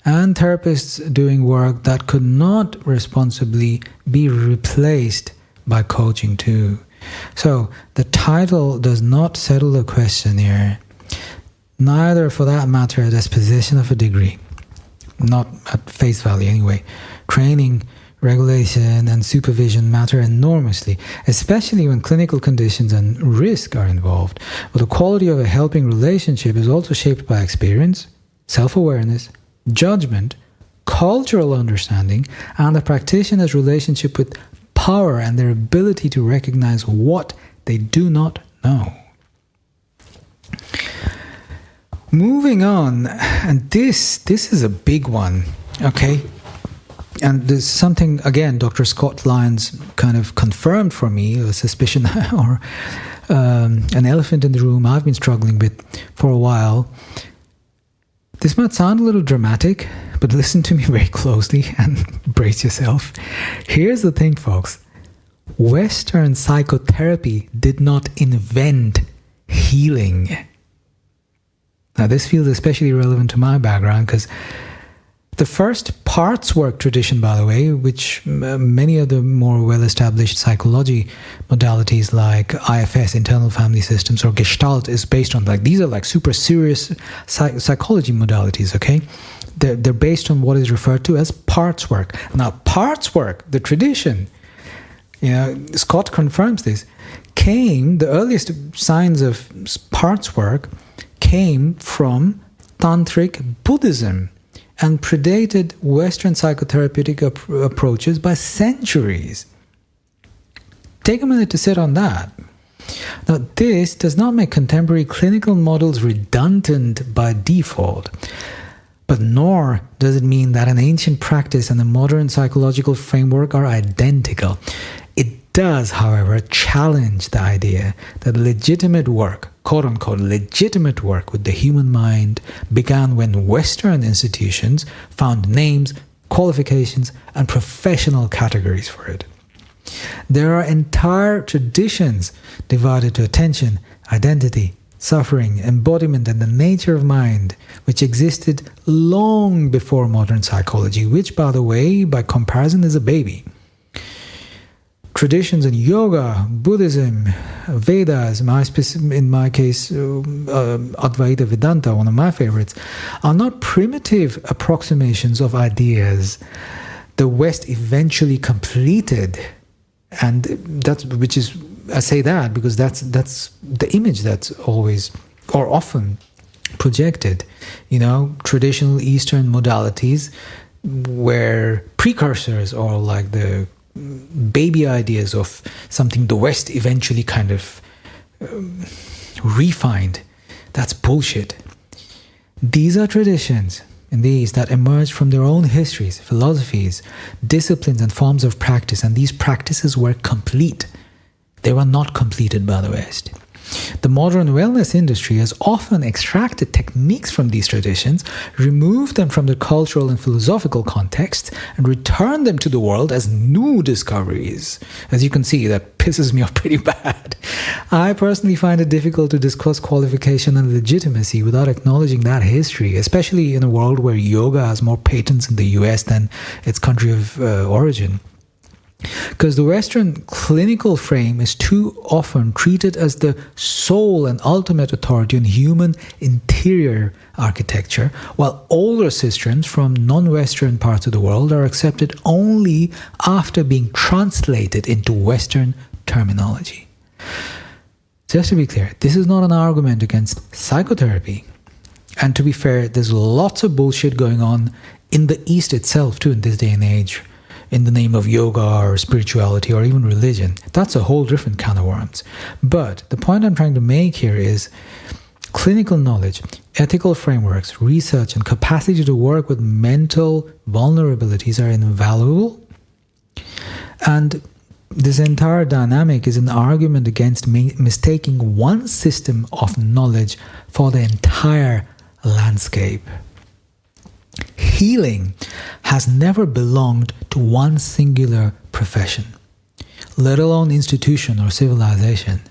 and therapists doing work that could not responsibly be replaced by coaching too. So the title does not settle the question here. Neither, for that matter, a disposition of a degree. Not at face value anyway. Training, regulation, and supervision matter enormously, especially when clinical conditions and risk are involved. But the quality of a helping relationship is also shaped by experience, self-awareness, judgment, cultural understanding, and the practitioner's relationship with power and their ability to recognize what they do not know. Moving on, and this is a big one, okay? And there's something, again, Dr. Scott Lyons kind of confirmed for me, a suspicion or an elephant in the room I've been struggling with for a while. This might sound a little dramatic, but listen to me very closely and brace yourself. Here's the thing, folks. Western psychotherapy did not invent healing. Now, this feels especially relevant to my background because the first parts work tradition, by the way, which many of the more well-established psychology modalities like IFS, internal family systems, or Gestalt is based on, like, these are like super serious psychology modalities, okay? They're based on what is referred to as parts work. Now, parts work, the tradition, Scott confirms this, the earliest signs of parts work came from Tantric Buddhism and predated Western psychotherapeutic approaches by centuries. Take a minute to sit on that. Now, this does not make contemporary clinical models redundant by default, but nor does it mean that an ancient practice and a modern psychological framework are identical. It does, however, challenge the idea that legitimate work, quote-unquote legitimate work with the human mind, began when Western institutions found names, qualifications, and professional categories for it. There are entire traditions devoted to attention, identity, suffering, embodiment, and the nature of mind, which existed long before modern psychology, which, by the way, by comparison, is a baby. Traditions in yoga, Buddhism, Vedas, in my case, Advaita Vedanta, one of my favorites, are not primitive approximations of ideas the West eventually completed. And I say that because that's the image that's always or often projected. Traditional Eastern modalities were precursors or like the baby ideas of something the West eventually kind of refined. That's bullshit. These are traditions that emerged from their own histories, philosophies, disciplines, and forms of practice, and these practices were complete. They were not completed by the West. The modern wellness industry has often extracted techniques from these traditions, removed them from their cultural and philosophical contexts, and returned them to the world as new discoveries. As you can see, that pisses me off pretty bad. I personally find it difficult to discuss qualification and legitimacy without acknowledging that history, especially in a world where yoga has more patents in the US than its country of origin. Because the Western clinical frame is too often treated as the sole and ultimate authority on human interior architecture, while older systems from non-Western parts of the world are accepted only after being translated into Western terminology. Just to be clear, this is not an argument against psychotherapy. And to be fair, there's lots of bullshit going on in the East itself too in this day and age, in the name of yoga or spirituality or even religion. That's a whole different can of worms. But the point I'm trying to make here is clinical knowledge, ethical frameworks, research, and capacity to work with mental vulnerabilities are invaluable. And this entire dynamic is an argument against mistaking one system of knowledge for the entire landscape. Healing has never belonged to one singular profession, let alone institution or civilization.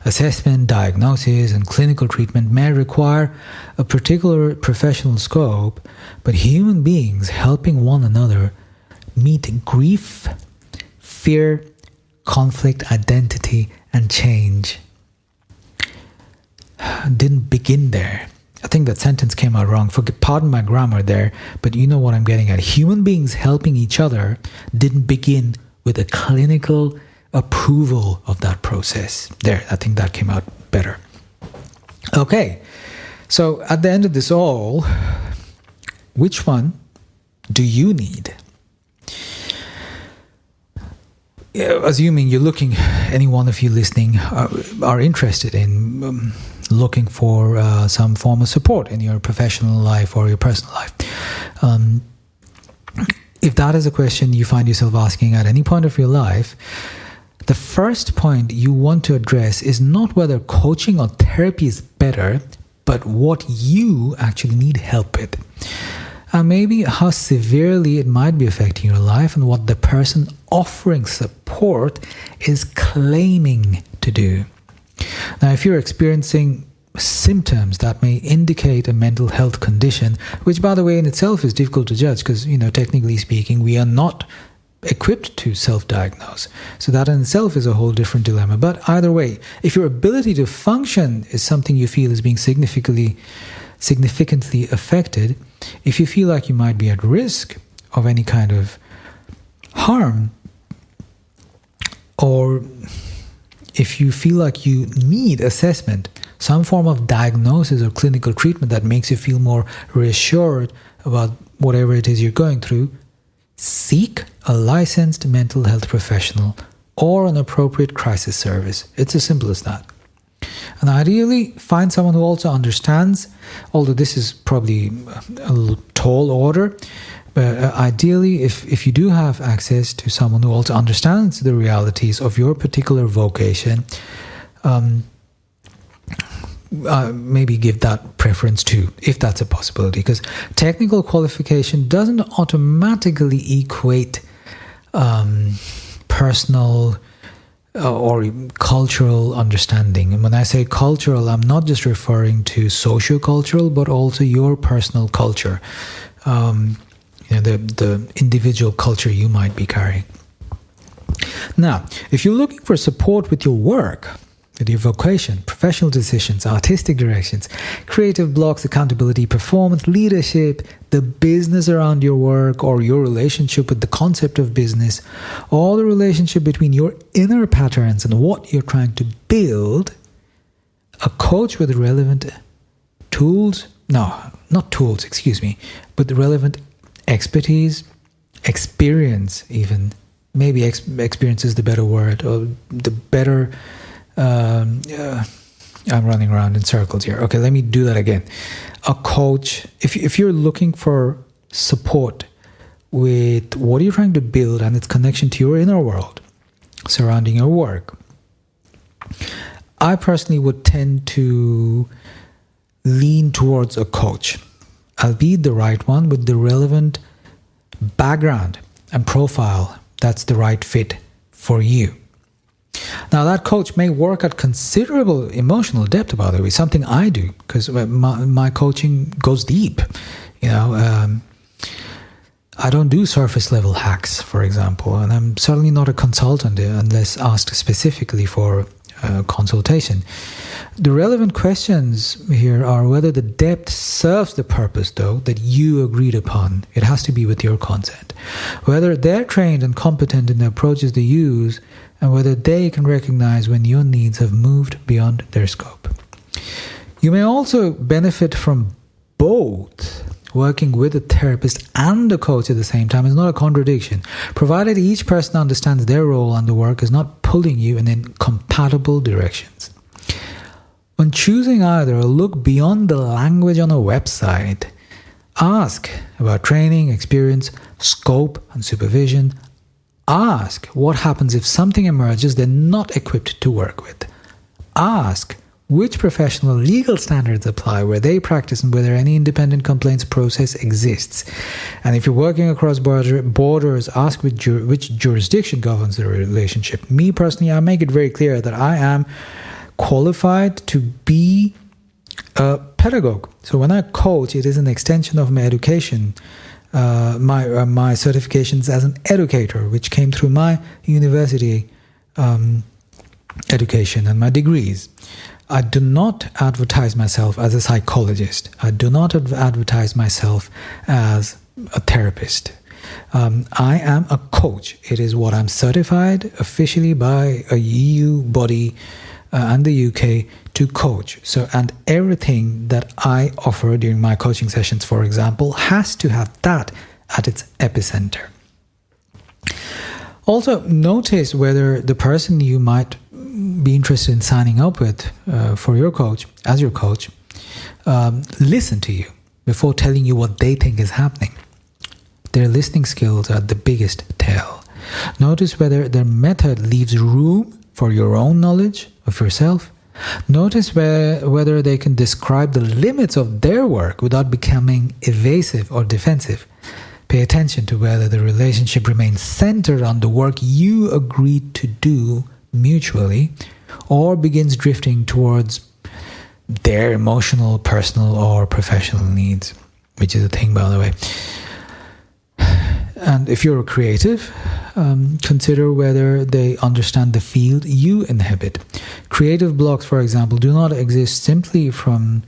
Assessment, diagnosis, and clinical treatment may require a particular professional scope, but human beings helping one another meet grief, fear, conflict, identity, and change didn't begin there. I think that sentence came out wrong. Pardon my grammar there, but you know what I'm getting at. Human beings helping each other didn't begin with a clinical approval of that process. There, I think that came out better. Okay, so at the end of this all, which one do you need? Assuming you're looking, any one of you listening are interested in looking for some form of support in your professional life or your personal life. If that is a question you find yourself asking at any point of your life, the first point you want to address is not whether coaching or therapy is better, but what you actually need help with. And maybe how severely it might be affecting your life and what the person offering support is claiming to do. Now, if you're experiencing symptoms that may indicate a mental health condition, which by the way in itself is difficult to judge because, technically speaking, we are not equipped to self-diagnose. So that in itself is a whole different dilemma. But either way, if your ability to function is something you feel is being significantly affected, if you feel like you might be at risk of any kind of harm, or if you feel like you need assessment, some form of diagnosis or clinical treatment that makes you feel more reassured about whatever it is you're going through, seek a licensed mental health professional or an appropriate crisis service. It's as simple as that. And ideally, find someone who also understands, although this is probably a little tall order, but ideally, if you do have access to someone who also understands the realities of your particular vocation, maybe give that preference too, if that's a possibility, because technical qualification doesn't automatically equate personal or cultural understanding. And when I say cultural, I'm not just referring to socio-cultural, but also your personal culture, the individual culture you might be carrying. Now, if you're looking for support with your work, with your vocation, professional decisions, artistic directions, creative blocks, accountability, performance, leadership, the business around your work, or your relationship with the concept of business, or the relationship between your inner patterns and what you're trying to build, a coach with relevant tools, but the relevant expertise, experience even, maybe experience is the better word, or the better... I'm running around in circles here. Okay, let me do that again. A coach, if you're looking for support with what you're trying to build and its connection to your inner world surrounding your work, I personally would tend to lean towards a coach. I'll be the right one with the relevant background and profile that's the right fit for you. Now, that coach may work at considerable emotional depth, by the way, something I do, because my coaching goes deep. I don't do surface level hacks, for example, and I'm certainly not a consultant unless asked specifically for consultation. The relevant questions here are whether the depth serves the purpose, though, that you agreed upon. It has to be with your consent. Whether they're trained and competent in the approaches they use, and whether they can recognize when your needs have moved beyond their scope. You may also benefit from both. Working with a therapist and a coach at the same time is not a contradiction, provided each person understands their role and the work is not pulling you in incompatible directions. When choosing either, look beyond the language on a website. Ask about training, experience, scope, and supervision. Ask what happens if something emerges they're not equipped to work with. Ask which professional legal standards apply, where they practice, and whether any independent complaints process exists. And if you're working across borders, ask which jurisdiction governs the relationship. Me personally, I make it very clear that I am qualified to be a pedagogue. So when I coach, it is an extension of my education, my certifications as an educator, which came through my university education and my degrees. I do not advertise myself as a psychologist. I do not advertise myself as a therapist. I am a coach. It is what I'm certified officially by a EU body and the UK to coach. So, and everything that I offer during my coaching sessions, for example, has to have that at its epicenter. Also, notice whether the person you might be interested in signing up with for your coach, as your coach, listen to you before telling you what they think is happening. Their listening skills are the biggest tell. Notice whether their method leaves room for your own knowledge of yourself. Notice whether they can describe the limits of their work without becoming evasive or defensive. Pay attention to whether the relationship remains centered on the work you agreed to do mutually, or begins drifting towards their emotional, personal, or professional needs, which is a thing, by the way. And if you're a creative, consider whether they understand the field you inhabit. Creative blocks, for example, do not exist simply from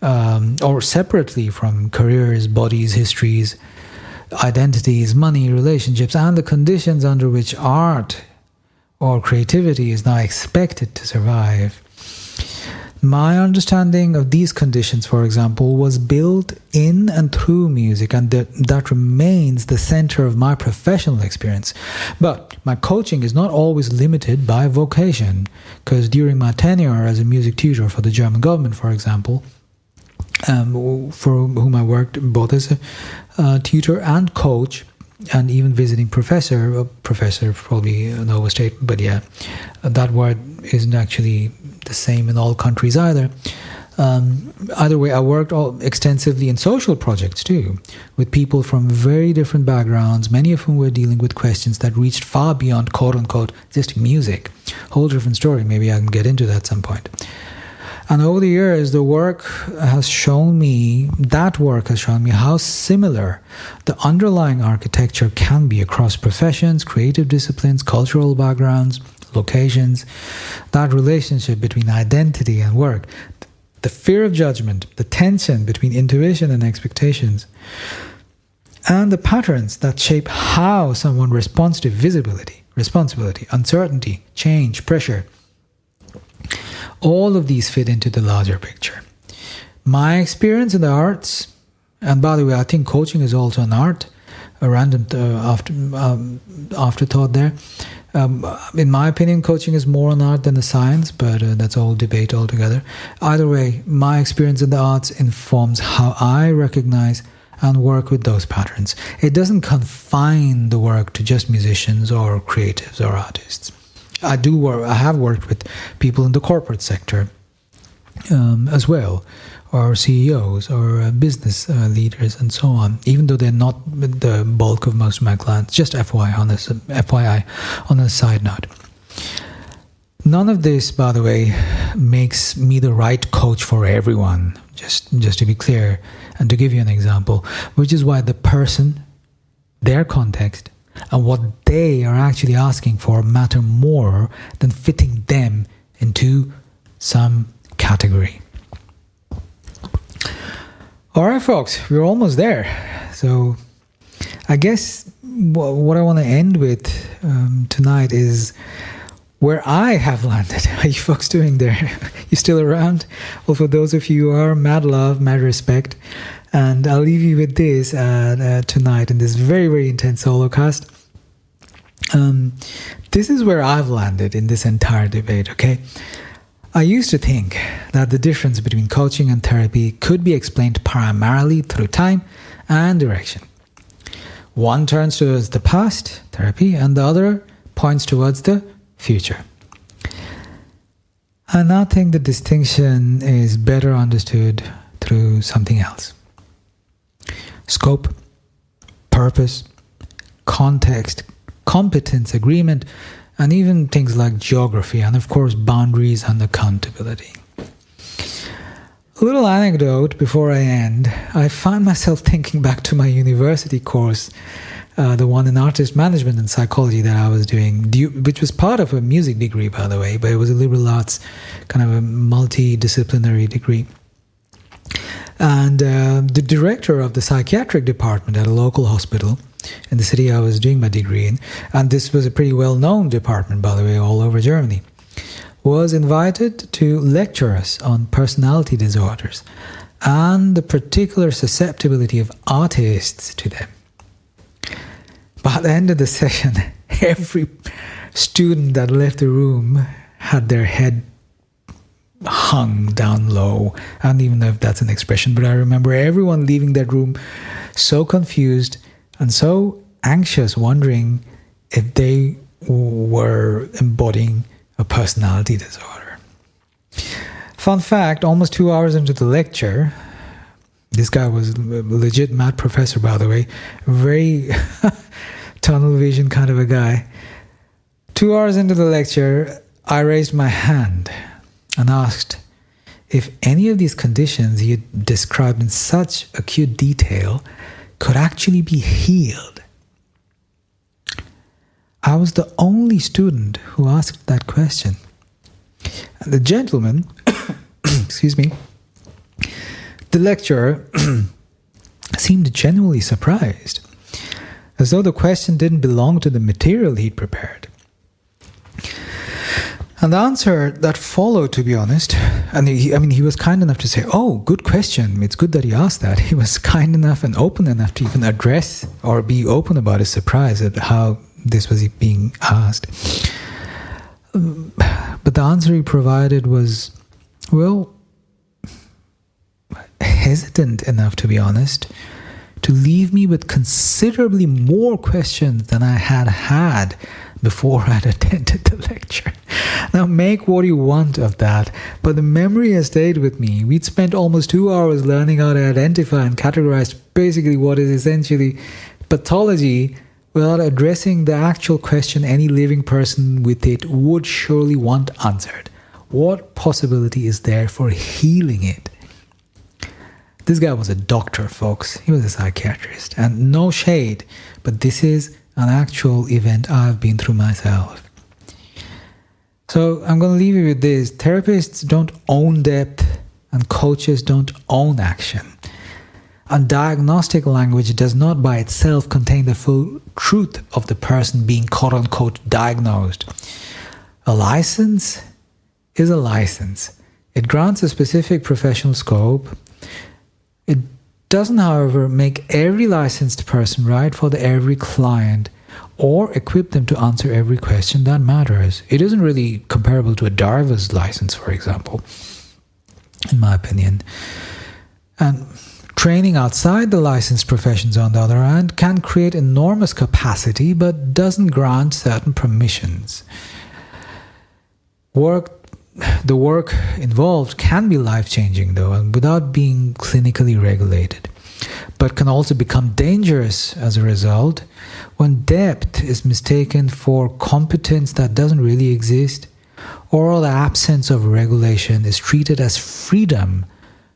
or separately from careers, bodies, histories, identities, money, relationships, and the conditions under which art or creativity is now expected to survive. My understanding of these conditions, for example, was built in and through music, and that remains the center of my professional experience. But my coaching is not always limited by vocation, because during my tenure as a music tutor for the German government, for example, for whom I worked both as a tutor and coach, and even visiting professor probably an overstatement, but yeah, that word isn't actually the same in all countries either. Either way, I worked extensively in social projects too, with people from very different backgrounds, many of whom were dealing with questions that reached far beyond quote-unquote just music. Whole different story, maybe I can get into that at some point. And over the years, that work has shown me how similar the underlying architecture can be across professions, creative disciplines, cultural backgrounds, locations. That relationship between identity and work, the fear of judgment, the tension between intuition and expectations, and the patterns that shape how someone responds to visibility, responsibility, uncertainty, change, pressure. All of these fit into the larger picture. My experience in the arts, and by the way, I think coaching is also an art, a random afterthought there. In my opinion, coaching is more an art than a science, but that's all debate altogether. Either way, my experience in the arts informs how I recognize and work with those patterns. It doesn't confine the work to just musicians or creatives or artists. I have worked with people in the corporate sector as well, or CEOs or business leaders and so on, even though they're not the bulk of most of my clients. Just FYI on a side note. None of this, by the way, makes me the right coach for everyone, just to be clear, and to give you an example, which is why the person their context, and what they are actually asking for matter more than fitting them into some category. All right, folks, we're almost there. So I guess what I want to end with tonight is where I have landed. How you folks doing there? You still around? Well, for those of you who are, mad love, mad respect. And I'll leave you with this tonight in this very, very intense solo cast. This is where I've landed in this entire debate, okay? I used to think that the difference between coaching and therapy could be explained primarily through time and direction. One turns towards the past, therapy, and the other points towards the future. I now think the distinction is better understood through something else. Scope, purpose, context, competence, agreement, and even things like geography, and of course boundaries and accountability. A little anecdote before I end. I find myself thinking back to my university course, the one in artist management and psychology that I was doing, which was part of a music degree, by the way, but it was a liberal arts, kind of a multidisciplinary degree. And the director of the psychiatric department at a local hospital in the city I was doing my degree in, and this was a pretty well-known department, by the way, all over Germany, was invited to lecture us on personality disorders and the particular susceptibility of artists to them. By the end of the session, every student that left the room had their head hung down low. I don't even know if that's an expression, but I remember everyone leaving that room so confused and so anxious, wondering if they were embodying a personality disorder. Fun fact, almost 2 hours into the lecture, this guy was a legit mad professor, by the way, very tunnel vision kind of a guy. 2 hours into the lecture, I raised my hand and asked if any of these conditions he had described in such acute detail could actually be healed. I was the only student who asked that question. And the gentleman, excuse me, the lecturer seemed genuinely surprised, as though the question didn't belong to the material he'd prepared. And the answer that followed, to be honest, and he was kind enough to say, "Oh, good question. It's good that he asked that." He was kind enough and open enough to even address or be open about his surprise at how this was being asked. But the answer he provided was, well, hesitant enough, to be honest, to leave me with considerably more questions than I had before I'd attended the lecture. Now, make what you want of that, but the memory has stayed with me. We'd spent almost 2 hours learning how to identify and categorize basically what is essentially pathology without addressing the actual question any living person with it would surely want answered. What possibility is there for healing it? This guy was a doctor, folks. He was a psychiatrist. And no shade, but this is an actual event I've been through myself. So I'm going to leave you with this. Therapists don't own depth, and coaches don't own action. And diagnostic language does not by itself contain the full truth of the person being quote-unquote diagnosed. A license is a license. It grants a specific professional scope. It doesn't, however, make every licensed person right for every client or equip them to answer every question that matters. It isn't really comparable to a driver's license, for example, in my opinion. And training outside the licensed professions, on the other hand, can create enormous capacity but doesn't grant certain permissions. The work involved can be life-changing, though, and without being clinically regulated, but can also become dangerous as a result when depth is mistaken for competence that doesn't really exist, or the absence of regulation is treated as freedom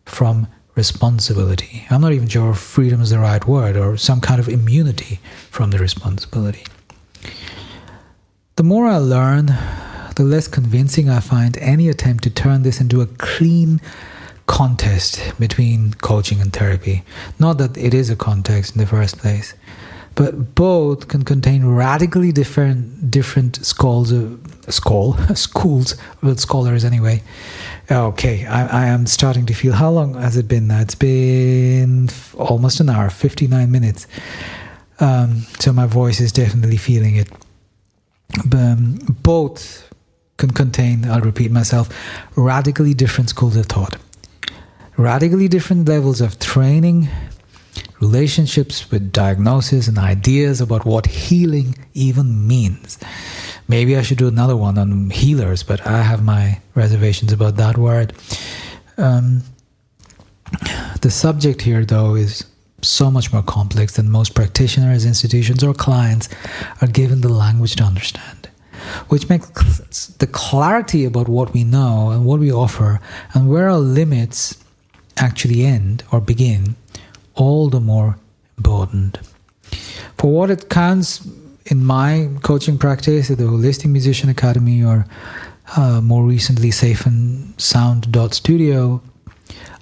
from responsibility. I'm not even sure if freedom is the right word, or some kind of immunity from the responsibility. The more I learn, the less convincing I find any attempt to turn this into a clean contest between coaching and therapy. Not that it is a contest in the first place, but both can contain radically different schools, with scholars anyway. Okay, I am starting to feel, how long has it been now? It's been almost an hour, 59 minutes. So my voice is definitely feeling it. Both can contain, I'll repeat myself, radically different schools of thought, radically different levels of training, relationships with diagnosis, and ideas about what healing even means. Maybe I should do another one on healers, but I have my reservations about that word. The subject here, though, is so much more complex than most practitioners, institutions, or clients are given the language to understand, which makes the clarity about what we know and what we offer and where our limits actually end or begin all the more important. For what it counts in my coaching practice at the Holistic Musician Academy, or more recently Safe and Sound Studio,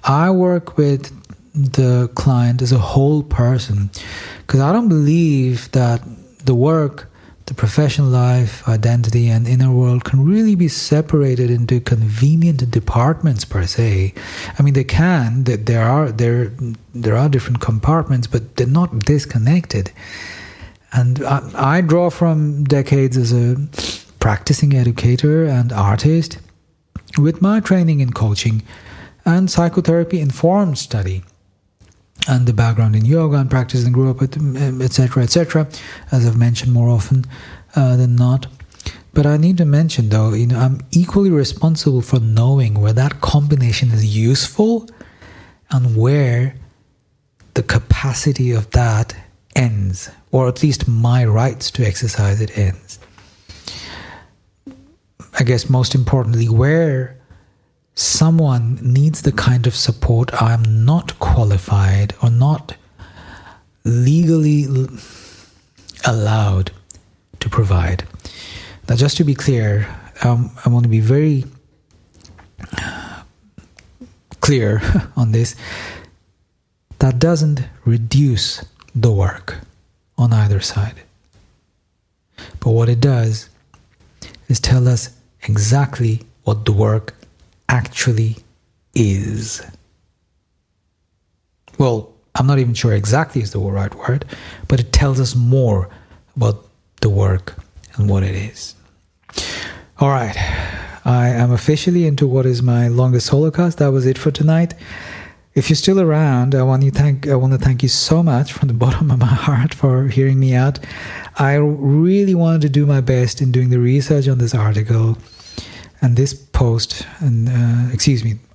I work with the client as a whole person, because I don't believe that the work, the professional life, identity, and inner world can really be separated into convenient departments per se. I mean, they can. There are different compartments, but they're not disconnected. And I draw from decades as a practicing educator and artist, with my training in coaching and psychotherapy informed study, and the background in yoga and practice and grew up with, etc., as I've mentioned more often than not. But I need to mention, though, I'm equally responsible for knowing where that combination is useful and where the capacity of that ends, or at least my rights to exercise it ends. I guess most importantly, where someone needs the kind of support I am not qualified or not legally allowed to provide. Now, just to be clear, I want to be very clear on this. That doesn't reduce the work on either side. But what it does is tell us exactly what the work actually is. Well, I'm not even sure exactly is the right word, but it tells us more about the work and what it is. All right, I am officially into what is my longest holocast. That was it for tonight. If you're still around, I want to thank you so much from the bottom of my heart for hearing me out. I really wanted to do my best in doing the research on this article and this post, and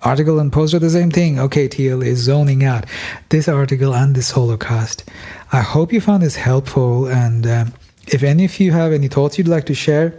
article and post are the same thing. Okay, TL is zoning out. This article and this holocast. I hope you found this helpful, and if any of you have any thoughts you'd like to share,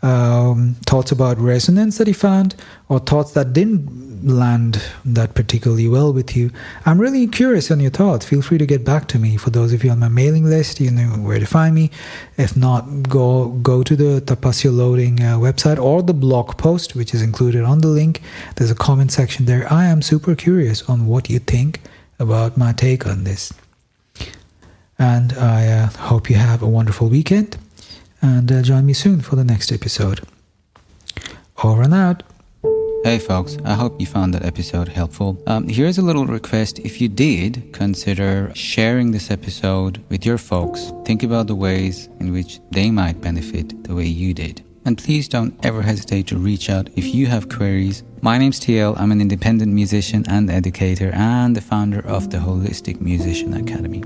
thoughts about resonance that you found, or thoughts that didn't land that particularly well with you, I'm really curious on your thoughts. Feel free to get back to me. For those of you on my mailing list, you know where to find me. If not, go to the Tapasya Loading website or the blog post, which is included on the link. There's a comment section there. I am super curious on what you think about my take on this. And I hope you have a wonderful weekend, and join me soon for the next episode. Over and out. Hey folks, I hope you found that episode helpful. Here's a little request. If you did, consider sharing this episode with your folks. Think about the ways in which they might benefit the way you did. And please don't ever hesitate to reach out if you have queries. My name's TL. I'm an independent musician and educator, and the founder of the Holistic Musician Academy.